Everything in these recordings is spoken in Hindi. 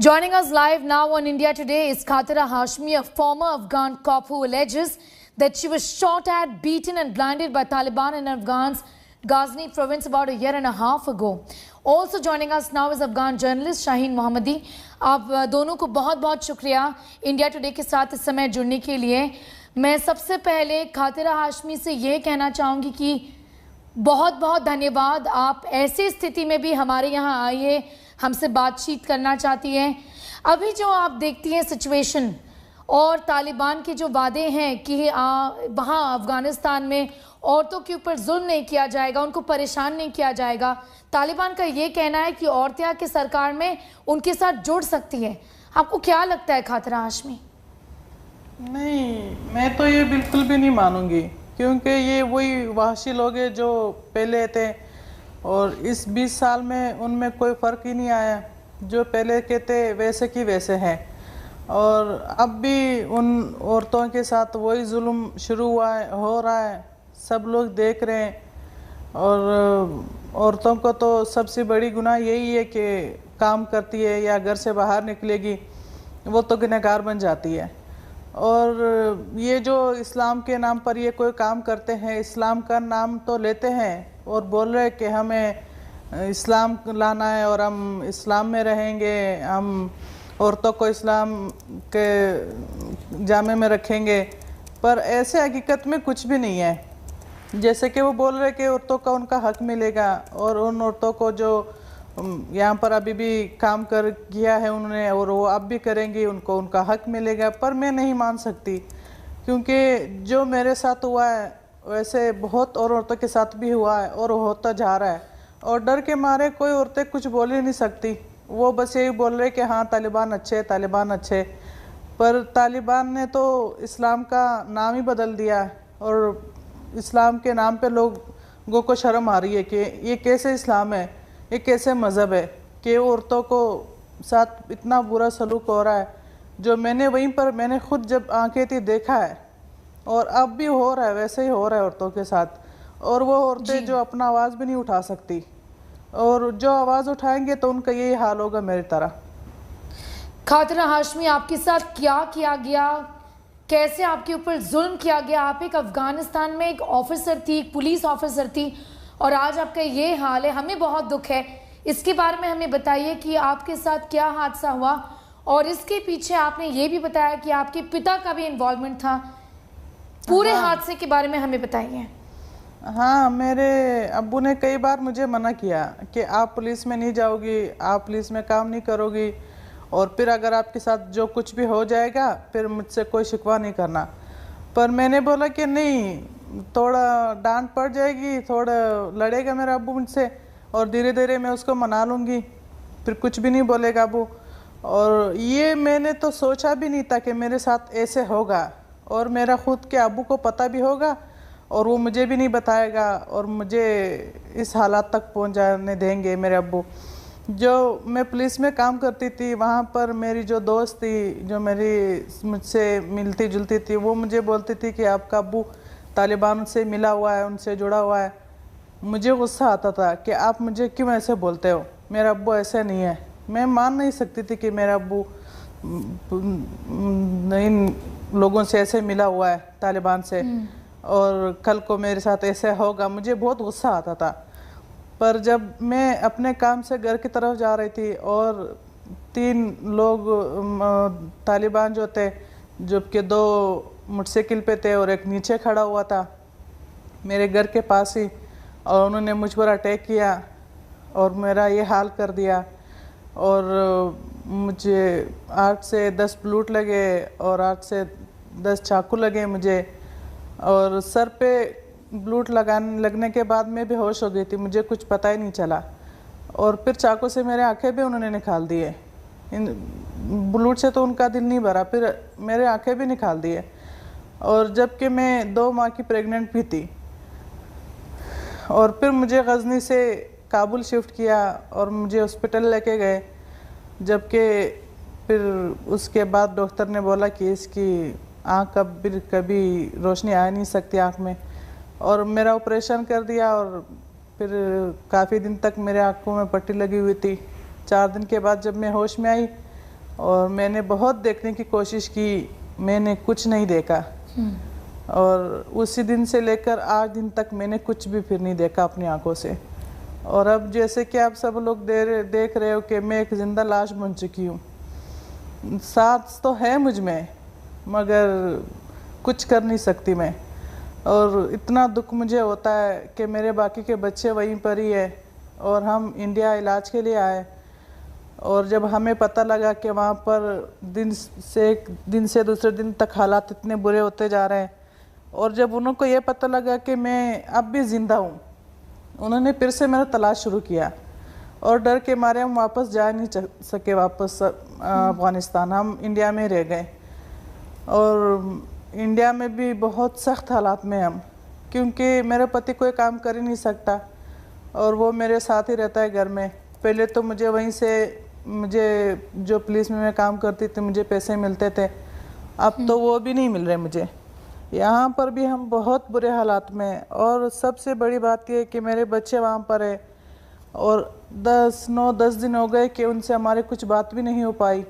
Joining us live now on India Today is Khatira Hashmi, a former Afghan cop who alleges that she was shot at, beaten and blinded by Taliban in Afghan's Ghazni province about a year and a half ago. Also joining us now is Afghan journalist Shaheen Mohammadi. आप दोनों को बहुत बहुत शुक्रिया इंडिया टुडे के साथ इस समय जुड़ने के लिए। मैं सबसे पहले खातिरा हाशमी से ये कहना चाहूँगी कि बहुत बहुत धन्यवाद, आप ऐसी स्थिति में भी हमारे यहाँ आई है, हमसे बातचीत करना चाहती हैं। अभी जो आप देखती हैं सिचुएशन और तालिबान के जो वादे हैं कि वहाँ अफ़गानिस्तान में औरतों के ऊपर जुल्म नहीं किया जाएगा, उनको परेशान नहीं किया जाएगा, तालिबान का ये कहना है कि औरतें आके सरकार में उनके साथ जुड़ सकती हैं। आपको क्या लगता है खातिरा हाशमी? नहीं, मैं तो ये बिल्कुल भी नहीं मानूंगी, क्योंकि ये वही वहशी लोग हैं जो पहले थे और इस 20 साल में उनमें कोई फ़र्क ही नहीं आया। जो पहले के थे वैसे की वैसे हैं और अब भी उन औरतों के साथ वही जुल्म शुरू हो रहा है, सब लोग देख रहे हैं। और औरतों को तो सबसे बड़ी गुनाह यही है कि काम करती है या घर से बाहर निकलेगी वो तो गुनहगार बन जाती है। और ये जो इस्लाम के नाम पर ये कोई काम करते हैं, इस्लाम का नाम तो लेते हैं और बोल रहे हैं कि हमें इस्लाम लाना है और हम इस्लाम में रहेंगे, हम औरतों को इस्लाम के जामे में रखेंगे, पर ऐसे हकीकत में कुछ भी नहीं है। जैसे कि वो बोल रहे कि औरतों का उनका हक मिलेगा और उन औरतों को जो यहाँ पर अभी भी काम कर किया है उन्होंने और वो अब भी करेंगी, उनको उनका हक मिलेगा। पर मैं नहीं मान सकती, क्योंकि जो मेरे साथ हुआ है वैसे बहुत और औरतों के साथ भी हुआ है और होता जा रहा है। और डर के मारे कोई औरतें कुछ बोल ही नहीं सकती, वो बस यही बोल रहे कि हाँ तालिबान अच्छे, तालिबान अच्छे। पर तालिबान ने तो इस्लाम का नाम ही बदल दिया है और इस्लाम के नाम पे लोगों को शर्म आ रही है कि ये कैसे इस्लाम है, ये कैसे मज़हब है कि औरतों को साथ इतना बुरा सलूक हो रहा है। जो मैंने वहीं पर मैंने खुद जब आंखें थी देखा है और अब भी हो रहा है, वैसे ही हो रहा है औरतों के साथ। और वो औरतें जो अपना आवाज़ भी नहीं उठा सकती और जो आवाज़ उठाएंगे तो उनका यही हाल होगा मेरी तरह। खातिरा हाशमी, आपके साथ क्या किया गया, कैसे आपके ऊपर जुल्म किया गया? आप एक अफगानिस्तान में एक ऑफिसर थी, एक पुलिस ऑफिसर थी और आज आपका ये हाल है। हमें बहुत दुख है, इसके बारे में हमें बताइए कि आपके साथ क्या हादसा हुआ और इसके पीछे आपने ये भी बताया कि आपके पिता का भी इन्वॉल्वमेंट था। पूरे हादसे के बारे में हमें बताइए। हाँ, मेरे अब्बू ने कई बार मुझे मना किया कि आप पुलिस में नहीं जाओगी, आप पुलिस में काम नहीं करोगी और फिर अगर आपके साथ जो कुछ भी हो जाएगा फिर मुझसे कोई शिकवा नहीं करना। पर मैंने बोला कि नहीं, थोड़ा डांट पड़ जाएगी, थोड़ा लड़ेगा मेरा अब्बू मुझसे और धीरे धीरे मैं उसको मना लूँगी, फिर कुछ भी नहीं बोलेगा अब्बू। और ये मैंने तो सोचा भी नहीं था कि मेरे साथ ऐसे होगा और मेरा खुद के अब्बू को पता भी होगा और वो मुझे भी नहीं बताएगा और मुझे इस हालात तक पहुँच जाने देंगे मेरे अब्बू। जो मैं पुलिस में काम करती थी वहाँ पर मेरी जो दोस्त थी, जो मेरी मुझसे मिलती जुलती थी, वो मुझे बोलती थी कि आपका अब्बू तालिबान से मिला हुआ है, उनसे जुड़ा हुआ है। मुझे गुस्सा आता था कि आप मुझे क्यों ऐसे बोलते हो, मेरा अब्बू ऐसे नहीं है। मैं मान नहीं सकती थी कि मेरा अब्बू इन लोगों से ऐसे मिला हुआ है तालिबान से और कल को मेरे साथ ऐसे होगा। मुझे बहुत गुस्सा आता था। पर जब मैं अपने काम से घर की तरफ जा रही थी और 3 लोग तालिबान जो थे, जबकि 2 मोटरसाइकिल पे थे और एक नीचे खड़ा हुआ था मेरे घर के पास ही, और उन्होंने मुझ पर अटैक किया और मेरा ये हाल कर दिया। और मुझे 8 से 10 ब्लूट लगे और 8 से 10 चाकू लगे मुझे और सर पे ब्लूट लगने के बाद मैं बेहोश हो गई थी, मुझे कुछ पता ही नहीं चला। और फिर चाकू से मेरे आंखें भी उन्होंने निकाल दिए। इन ब्लूट से तो उनका दिल नहीं भरा, फिर मेरे आंखें भी निकाल दिए। और जबकि मैं 2 माह की प्रेग्नेंट भी थी। और फिर मुझे गजनी से काबुल शिफ्ट किया और मुझे हॉस्पिटल लेके गए, जबकि फिर उसके बाद डॉक्टर ने बोला कि इसकी आँख कभी रोशनी आ नहीं सकती आँख में, और मेरा ऑपरेशन कर दिया। और फिर काफ़ी दिन तक मेरे आँखों में पट्टी लगी हुई थी। 4 दिन के बाद जब मैं होश में आई और मैंने बहुत देखने की कोशिश की, मैंने कुछ नहीं देखा। और उसी दिन से लेकर आज दिन तक मैंने कुछ भी फिर नहीं देखा अपनी आंखों से। और अब जैसे कि आप सब लोग देख रहे हो कि मैं एक ज़िंदा लाश बन चुकी हूँ। सांस तो है मुझ में मगर कुछ कर नहीं सकती मैं। और इतना दुख मुझे होता है कि मेरे बाकी के बच्चे वहीं पर ही है और हम इंडिया इलाज के लिए आए। और जब हमें पता लगा कि वहाँ पर दिन से दूसरे दिन तक हालात इतने बुरे होते जा रहे हैं, और जब उनको ये पता लगा कि मैं अब भी ज़िंदा हूँ, उन्होंने फिर से मेरा तलाश शुरू किया। और डर के मारे हम वापस जा नहीं सके वापस अफ़गानिस्तान, हम इंडिया में रह गए। और इंडिया में भी बहुत सख्त हालात में हम, क्योंकि मेरा पति कोई काम कर ही नहीं सकता और वो मेरे साथ ही रहता है घर में। पहले तो मुझे वहीं से जो पुलिस में मैं काम करती थी मुझे पैसे मिलते थे, अब तो वो भी नहीं मिल रहे मुझे। यहाँ पर भी हम बहुत बुरे हालात में हैं। और सबसे बड़ी बात यह है कि मेरे बच्चे वहाँ पर है और 9-10 दिन हो गए कि उनसे हमारी कुछ बात भी नहीं हो पाई।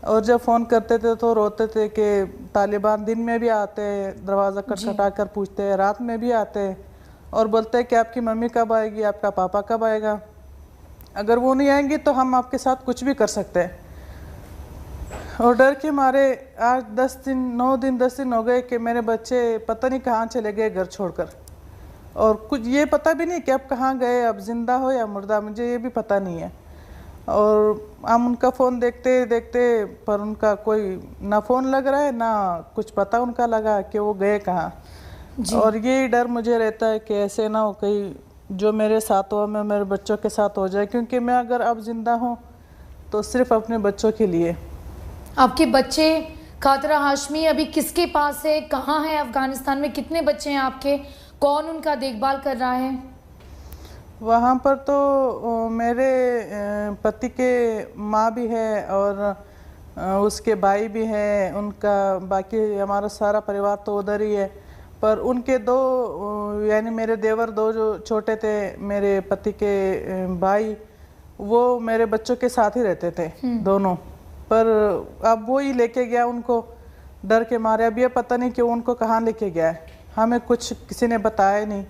और जब फ़ोन करते थे तो रोते थे कि तालिबान दिन में भी आते हैं, दरवाज़ा खटखटा कर पूछते हैं, रात में भी आते हैं और बोलते हैं कि आपकी मम्मी कब आएगी, आपका पापा कब आएगा। अगर वो नहीं आएंगी तो हम आपके साथ कुछ भी कर सकते हैं। और डर के मारे आज 10 दिन हो गए कि मेरे बच्चे पता नहीं कहाँ चले गए घर छोड़कर। और कुछ ये पता भी नहीं कि अब कहाँ गए, अब जिंदा हो या मुर्दा, मुझे ये भी पता नहीं है। और हम उनका फ़ोन देखते देखते पर उनका कोई ना फ़ोन लग रहा है ना कुछ पता उनका लगा कि वो गए कहाँ। और यही डर मुझे रहता है कि ऐसे ना हो कहीं जो मेरे साथ हो मैं मेरे बच्चों के साथ हो जाए, क्योंकि मैं अगर अब ज़िंदा हूँ तो सिर्फ अपने बच्चों के लिए। आपके बच्चे खातरा हाशमी अभी किसके पास है, कहाँ है अफगानिस्तान में, कितने बच्चे हैं आपके, कौन उनका देखभाल कर रहा है? वहाँ पर तो मेरे पति के माँ भी है और उसके भाई भी है, उनका बाकी हमारा सारा परिवार तो उधर ही है। पर उनके दो यानी मेरे देवर दो जो छोटे थे मेरे पति के भाई, वो मेरे बच्चों के साथ ही रहते थे दोनों। पर अब वो ही लेके गया उनको डर के मारे। अब ये पता नहीं कि वो उनको कहाँ लेके गया है, हमें कुछ किसी ने बताया नहीं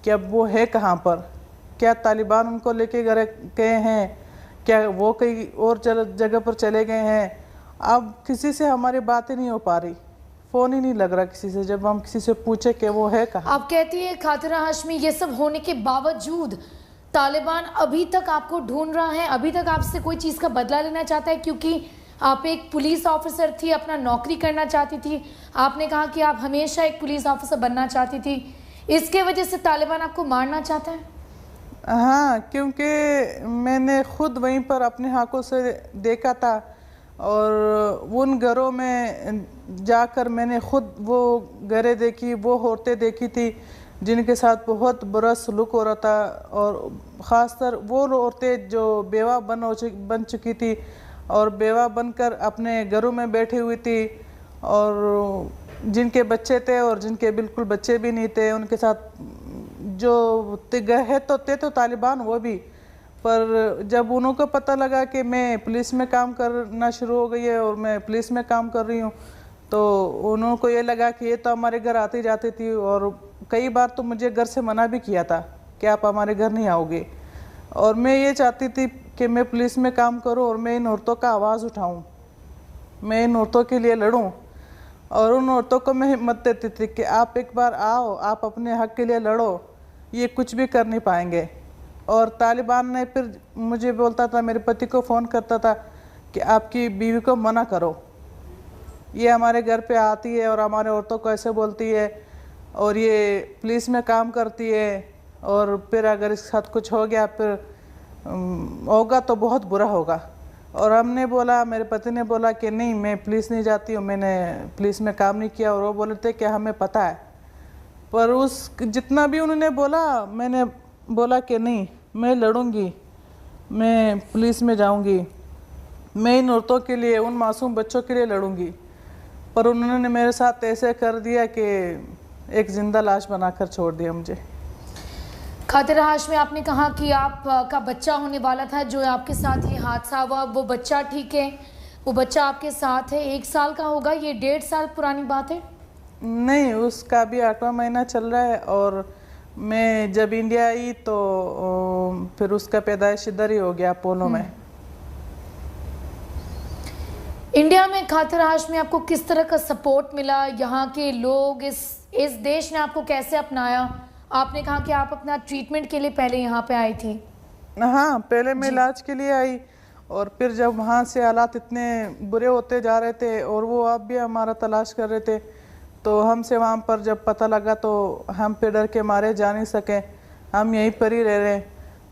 कि अब वो है कहाँ पर। क्या तालिबान उनको लेके गए हैं, क्या वो कहीं और जगह पर चले गए हैं? अब किसी से हमारी बातें नहीं हो पा रही, फ़ोन ही नहीं लग रहा किसी से जब हम किसी से पूछे कि वो है कहाँ। आप कहती है खातरा हाशमी ये सब होने के बावजूद तालिबान अभी तक आपको ढूंढ रहा है, अभी तक आपसे कोई चीज़ का बदला लेना चाहता है? क्योंकि आप एक पुलिस ऑफिसर थी, अपना नौकरी करना चाहती थी, आपने कहा कि आप हमेशा एक पुलिस ऑफिसर बनना चाहती थी, इसके वजह से तालिबान आपको मारना चाहता है? हाँ, क्योंकि मैंने खुद वहीं पर अपने आँखों से देखा था और उन घरों में जाकर मैंने खुद वो घरें देखी, वो औरतें देखी थी जिनके साथ बहुत बुरा सलूक हो रहा था। और ख़ासतर वो औरतें जो बेवा बन चुकी थी और बेवा बनकर अपने घरों में बैठी हुई थी, और जिनके बच्चे थे और जिनके बिल्कुल बच्चे भी नहीं थे, उनके साथ जो है तो थे तो तालिबान वो भी। पर जब उनको पता लगा कि मैं पुलिस में काम करना शुरू हो गई है और मैं पुलिस में काम कर रही हूँ, तो उनको ये लगा कि ये तो हमारे घर आती जाती थी और कई बार तो मुझे घर से मना भी किया था कि आप हमारे घर नहीं आओगे। और मैं ये चाहती थी कि मैं पुलिस में काम करूं और मैं इन औरतों का आवाज़ उठाऊं, मैं इन औरतों के लिए लड़ूं। और उन औरतों को मैं हिम्मत देती थी कि आप एक बार आओ, आप अपने हक के लिए लड़ो, ये कुछ भी कर नहीं पाएंगे। और तालिबान ने फिर मुझे बोलता था, मेरे पति को फ़ोन करता था कि आपकी बीवी को मना करो, ये हमारे घर पे आती है और हमारे औरतों को ऐसे बोलती है और ये पुलिस में काम करती है, और फिर अगर इसके साथ कुछ हो गया फिर होगा तो बहुत बुरा होगा। और हमने बोला, मेरे पति ने बोला कि नहीं, मैं पुलिस नहीं जाती हूँ, मैंने पुलिस में काम नहीं किया। और वो बोले थे कि हमें पता है। पर उस जितना भी उन्होंने बोला, मैंने बोला कि नहीं, मैं लड़ूंगी, मैं पुलिस में जाऊंगी, मैं इन औरतों के लिए, उन मासूम बच्चों के लिए लड़ूंगी। पर उन्होंने मेरे साथ ऐसे कर दिया कि एक ज़िंदा लाश बनाकर छोड़ दिया मुझे। खातरा हाशमी, आपने कहा कि आपका बच्चा होने वाला था जो आपके साथ ये हादसा हुआ, वो बच्चा ठीक है, वो बच्चा आपके साथ है, 1 साल का होगा, ये 1.5 साल पुरानी बात है? नहीं, उसका भी 8वां महीना चल रहा है। और मैं जब इंडिया आई तो फिर उसका पैदाइश इधर ही हो गया, अपोलो में। इंडिया में खातिर हाशमी आपको किस तरह का सपोर्ट मिला? यहाँ के लोग, इस देश ने आपको कैसे अपनाया? आपने कहा कि आप अपना ट्रीटमेंट के लिए पहले यहाँ पे आई थी। हाँ, पहले मैं इलाज के लिए आई, और फिर जब वहाँ से हालात इतने बुरे होते जा रहे थे और वो आप भी हमारा तलाश कर रहे थे, तो हमसे वहाँ पर जब पता लगा तो हम पे डर के मारे जा नहीं सके, हम यहीं पर ही रह रहे।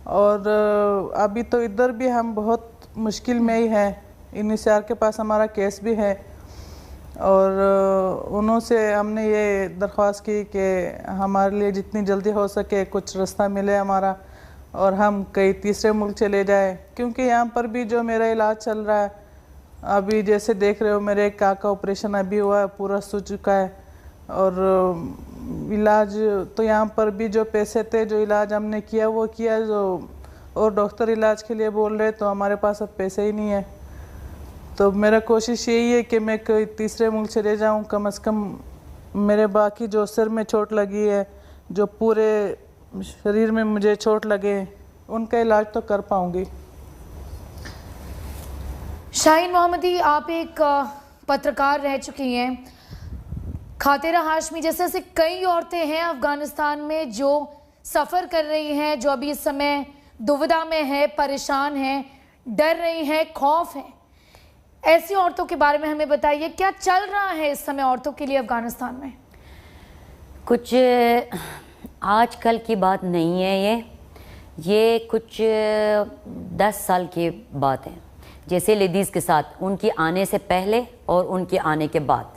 और अभी तो इधर भी हम बहुत मुश्किल में ही हैं। इनिसार के पास हमारा केस भी है, और उन्हों से हमने ये दरख्वास्त की कि हमारे लिए जितनी जल्दी हो सके कुछ रास्ता मिले हमारा, और हम कई तीसरे मुल्क चले जाए। क्योंकि यहाँ पर भी जो मेरा इलाज चल रहा है, अभी जैसे देख रहे हो मेरे एक का ऑपरेशन अभी हुआ है, पूरा सूज चुका है। और इलाज तो यहाँ पर भी जो पैसे थे, जो इलाज हमने किया वो किया, जो और डॉक्टर इलाज के लिए बोल रहे, तो हमारे पास अब पैसे ही नहीं है। तो मेरा कोशिश यही है कि मैं कोई तीसरे मुल्क चले जाऊँ, कम से कम मेरे बाकी जो सिर में चोट लगी है, जो पूरे शरीर में मुझे चोट लगे, उनका इलाज तो कर पाऊँगी। शाहीन मोहम्मदी, आप एक पत्रकार रह चुकी हैं। खातिरा हाशमी जैसे ऐसे कई औरतें हैं अफ़गानिस्तान में जो सफ़र कर रही हैं, जो अभी इस समय दुविधा में है, परेशान हैं, डर रही हैं, खौफ है। ऐसी औरतों के बारे में हमें बताइए, क्या चल रहा है इस समय औरतों के लिए अफ़गानिस्तान में? कुछ आजकल की बात नहीं है, ये कुछ 10 साल की बात है। जैसे लेडीज़ के साथ उनके आने से पहले और उनके आने के बाद,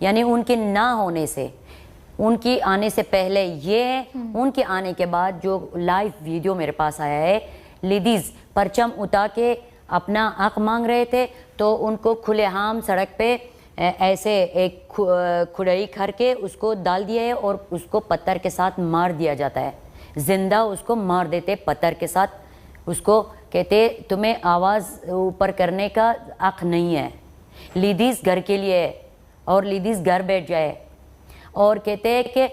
यानी उनके ना होने से, उनकी आने से पहले ये, उनके आने के बाद जो लाइव वीडियो मेरे पास आया है, लेडीज़ परचम उतार के अपना हक मांग रहे थे, तो उनको खुलेआम सड़क पे ऐसे एक खुदाई करके उसको डाल दिया है और उसको पत्थर के साथ मार दिया जाता है। जिंदा उसको मार देते पत्थर के साथ। उसको कहते तुम्हें आवाज़ ऊपर करने का हक नहीं है, लेडीज़ घर के लिए है और लेडीज़ घर बैठ जाए। और कहते हैं कि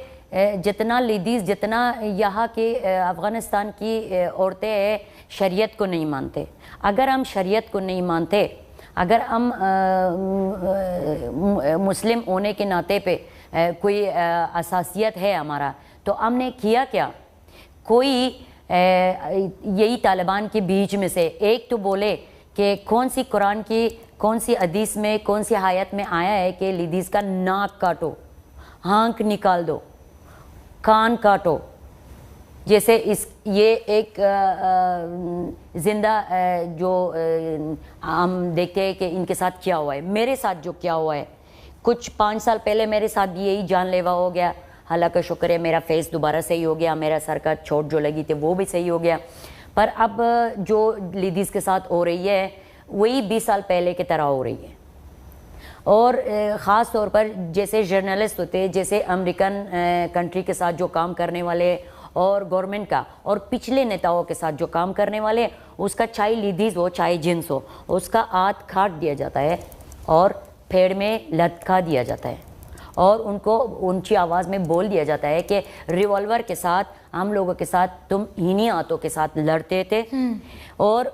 जितना लेडीज़, जितना यहाँ की अफ़गानिस्तान की औरतें हैं, शरीयत को नहीं मानते। अगर हम शरीयत को नहीं मानते, अगर हम मुस्लिम होने के नाते पे कोई असासियत है हमारा, तो हमने किया क्या? कोई यही तालिबान के बीच में से एक तो बोले कि कौन सी कुरान की, कौन सी हदीस में, कौन सी आयत में आया है कि लेडीज़ का नाक काटो, आँख निकाल दो, कान काटो। जैसे ये एक ज़िंदा जो हम देखते हैं कि इनके साथ क्या हुआ है, मेरे साथ जो क्या हुआ है, कुछ 5 साल पहले मेरे साथ भी यही जानलेवा हो गया। हालांकि शुक्र है मेरा फेस दोबारा सही हो गया, मेरा सर का चोट जो लगी थी वो भी सही हो गया। पर अब जो लेडीज़ के साथ हो रही है वही 20 साल पहले की तरह हो रही है। और ख़ास तौर पर जैसे जर्नलिस्ट होते हैं, जैसे अमेरिकन कंट्री के साथ जो काम करने वाले और गवर्नमेंट का और पिछले नेताओं के साथ जो काम करने वाले, उसका चाहे लेडीज़ हो चाहे जेंट्स हो, उसका हाथ काट दिया जाता है और पेड़ में लटका दिया जाता है और उनको ऊंची आवाज़ में बोल दिया जाता है कि रिवॉल्वर के साथ हम लोगों के साथ तुम इन्हीं हाथों के साथ लड़ते थे। और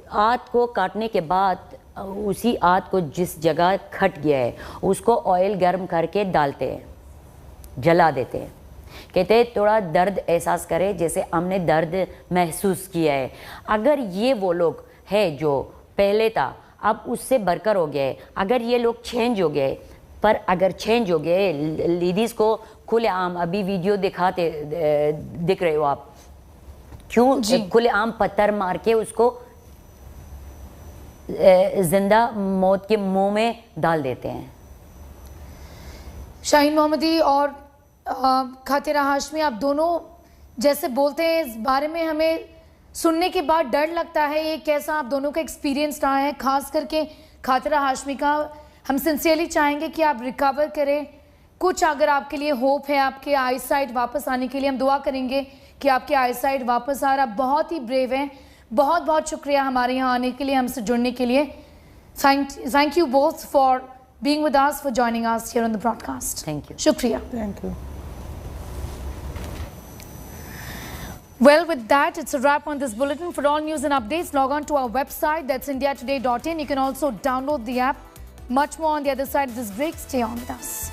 हाथ को काटने के बाद उसी हाथ को जिस जगह कट गया है उसको ऑयल गर्म करके डालते हैं, जला देते हैं। कहते हैं थोड़ा दर्द एहसास करे जैसे हमने दर्द महसूस किया है। अगर ये वो लोग है जो पहले था, अब उससे बढ़कर हो गया है। अगर ये लोग चेंज हो गए, पर अगर चेंज हो गए, लेडीज़ को खुलेआम अभी वीडियो दिखाते दिख रहे हो आप, क्यों खुलेआम पत्थर मार के उसको जिंदा मौत के मुंह में डाल देते हैं। शाहीन मोहम्मदी और खातिरा हाशमी, आप दोनों जैसे बोलते हैं, इस बारे में हमें सुनने के बाद डर लगता है। ये कैसा आप दोनों का एक्सपीरियंस रहा है, खास करके खातिरा हाशमी का? हम सिंसियरली चाहेंगे कि आप रिकवर करें। कुछ अगर आपके लिए होप है आपके आई साइट वापस आने के लिए, हम दुआ करेंगे कि आपके आई साइट वापस आ रहा। बहुत ही ब्रेव हैं, बहुत बहुत शुक्रिया हमारे यहाँ आने के लिए, हमसे जुड़ने के लिए। Thank you both for being with us, for joining us here on the broadcast. Thank you. Shukriya. Thank you. Well, with that, it's a wrap on this bulletin. For all news and updates, log on to our website. That's indiatoday.in. You can also download the app. Much more on the other side of this break. Stay on with us.